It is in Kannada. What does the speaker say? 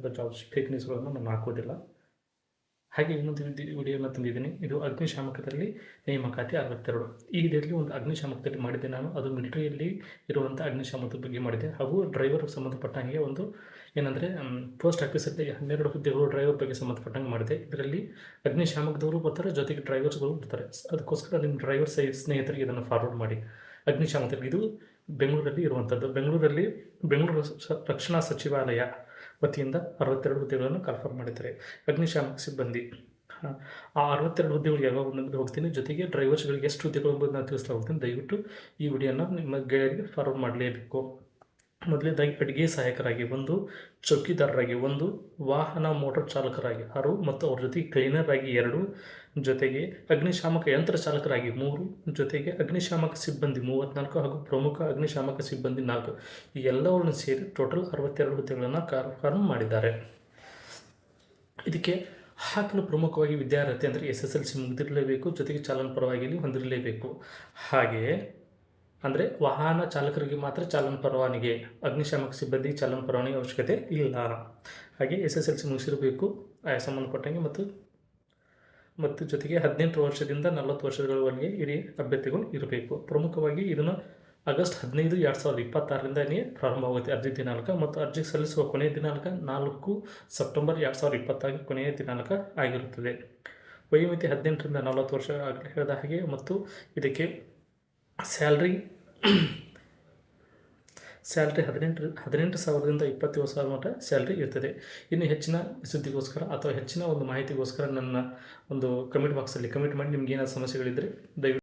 ಥರದ ಫೇಕ್ ನ್ಯೂಸ್ಗಳನ್ನು ನಾನು ಹಾಕೋದಿಲ್ಲ. ಹಾಗೆ ಇನ್ನೊಂದು ವಿಡಿಯೋನ ತಂದಿದ್ದೀನಿ. ಇದು ಅಗ್ನಿಶಾಮಕದಲ್ಲಿ ನೇಮಕಾತಿ 62. ಈ ವಿಡಿಯೋದಲ್ಲಿ ಒಂದು ಅಗ್ನಿಶಾಮಕದಲ್ಲಿ ಮಾಡಿದ್ದೆ ನಾನು. ಅದು ಮಿಲಿಟರಿಯಲ್ಲಿ ಇರುವಂಥ ಅಗ್ನಿಶಾಮಕದ ಬಗ್ಗೆ ಮಾಡಿದೆ. ಹಾಗೂ ಡ್ರೈವರ್ಗೆ ಸಂಬಂಧಪಟ್ಟಂಗೆ ಒಂದು ಏನಂದರೆ ಪೋಸ್ಟ್ ಆಫೀಸಲ್ಲಿ 12 ಹುದ್ದೆಗಳು ಡ್ರೈವರ್ ಬಗ್ಗೆ ಸಂಬಂಧಪಟ್ಟಂಗೆ ಮಾಡಿದೆ. ಇದರಲ್ಲಿ ಅಗ್ನಿಶಾಮಕದವರು ಬರ್ತಾರೆ, ಜೊತೆಗೆ ಡ್ರೈವರ್ಸ್ಗಳು ಬರ್ತಾರೆ. ಅದಕ್ಕೋಸ್ಕರ ನಿಮ್ಮ ಡ್ರೈವರ್ ಸ್ನೇಹಿತರಿಗೆ ಇದನ್ನು ಫಾರ್ವರ್ಡ್ ಮಾಡಿ. ಅಗ್ನಿಶಾಮಕದಲ್ಲಿ ಇದು ಬೆಂಗಳೂರಲ್ಲಿ ಇರುವಂಥದ್ದು. ಬೆಂಗಳೂರು ರಕ್ಷಣಾ ಸಚಿವಾಲಯ ವತಿಯಿಂದ 62 ಹುದ್ದೆಗಳನ್ನು ಕನ್ಫರ್ಮ್ ಮಾಡಿದ್ದಾರೆ. ಅಗ್ನಿಶಾಮಕ ಸಿಬ್ಬಂದಿ ಆ 62 ಹುದ್ದೆಗಳು ಯಾವಾಗ ಅನ್ನೋದು ಹೋಗ್ತೀನಿ. ಜೊತೆಗೆ ಡ್ರೈವರ್ಸ್ಗಳಿಗೆ ಎಷ್ಟು ಹುದ್ದೆಗಳು ಎಂಬುದು ನಾನು ತಿಳಿಸ್ತಾ ಹೋಗ್ತೀನಿ. ದಯವಿಟ್ಟು ಈ ವಿಡಿಯೋನ ನಿಮ್ಮ ಗೆಳೆಯರಿಗೆ ಫಾರ್ವರ್ಡ್ ಮಾಡಲೇಬೇಕು. ಮೊದಲನೇದಾಗಿ ಅಡುಗೆ ಸಹಾಯಕರಾಗಿ 1, ಚೌಕಿದಾರರಾಗಿ 1, ವಾಹನ ಮೋಟಾರ್ ಚಾಲಕರಾಗಿ 6 ಮತ್ತು ಅವ್ರ ಜೊತೆಗೆ ಕ್ಲೀನರ್ ಆಗಿ 2, ಜೊತೆಗೆ ಅಗ್ನಿಶಾಮಕ ಯಂತ್ರ ಚಾಲಕರಾಗಿ 3, ಜೊತೆಗೆ ಅಗ್ನಿಶಾಮಕ ಸಿಬ್ಬಂದಿ 34 ಹಾಗೂ ಪ್ರಮುಖ ಅಗ್ನಿಶಾಮಕ ಸಿಬ್ಬಂದಿ 4. ಈ ಎಲ್ಲವನ್ನು ಸೇರಿ ಟೋಟಲ್ 62 ಹುದ್ದೆಗಳನ್ನು ಕನ್ಫರ್ಮ್ ಮಾಡಿದ್ದಾರೆ. ಇದಕ್ಕೆ ಹಾಕಲು ಪ್ರಮುಖವಾಗಿ ವಿದ್ಯಾರ್ಥಿ ಅಂದರೆ SSLC ಮುಗಿದಿರಲೇಬೇಕು, ಜೊತೆಗೆ ಚಾಲನ ಪರವಾನಿಗೆ ಹೊಂದಿರಲೇಬೇಕು. ಹಾಗೆಯೇ ಅಂದರೆ ವಾಹನ ಚಾಲಕರಿಗೆ ಮಾತ್ರ ಚಾಲನ ಪರವಾನಿಗೆ, ಅಗ್ನಿಶಾಮಕ ಸಿಬ್ಬಂದಿ ಚಾಲನ ಪರವಾನಿಗೆ ಅವಶ್ಯಕತೆ ಇಲ್ಲ. ಹಾಗೆ SSLC ಮುಗಿಸಿರಬೇಕು ಸಂಬಂಧಪಟ್ಟಂಗೆ ಮತ್ತು ಜೊತೆಗೆ 18 ವರ್ಷದಿಂದ 40 ವರ್ಷಗಳವರೆಗೆ ಹಿರಿಯ ಅಭ್ಯರ್ಥಿಗಳು ಇರಬೇಕು. ಪ್ರಮುಖವಾಗಿ ಇದನ್ನು ಆಗಸ್ಟ್ 15, 2026ರಿಂದನೇ ಪ್ರಾರಂಭವಾಗುತ್ತೆ ಅರ್ಜಿ ದಿನಾಂಕ. ಮತ್ತು ಅರ್ಜಿ ಸಲ್ಲಿಸುವ ಕೊನೆಯ ದಿನಾಂಕ 4 ಸೆಪ್ಟೆಂಬರ್ 2026 ಕೊನೆಯ ದಿನಾಂಕ ಆಗಿರುತ್ತದೆ. ವಯೋಮಿತಿ 18ರಿಂದ 40 ವರ್ಷ ಆಗಲೇ ಹೇಳಿದ ಹಾಗೆ. ಮತ್ತು ಇದಕ್ಕೆ ಸ್ಯಾಲ್ರಿ 18,000ರಿಂದ 27,000 ಮಟ್ಟ ಸ್ಯಾಲ್ರಿ ಇರ್ತದೆ. ಇನ್ನು ಹೆಚ್ಚಿನ ಸುದ್ದಿಗೋಸ್ಕರ ಅಥವಾ ಹೆಚ್ಚಿನ ಒಂದು ಮಾಹಿತಿಗೋಸ್ಕರ ನನ್ನ ಒಂದು ಕಮೆಂಟ್ ಬಾಕ್ಸಲ್ಲಿ ಕಮೆಂಟ್ ಮಾಡಿ. ನಿಮ್ಗೆ ಏನಾದ್ರು ಸಮಸ್ಯೆಗಳಿದ್ದರೆ ದಯವಿಟ್ಟು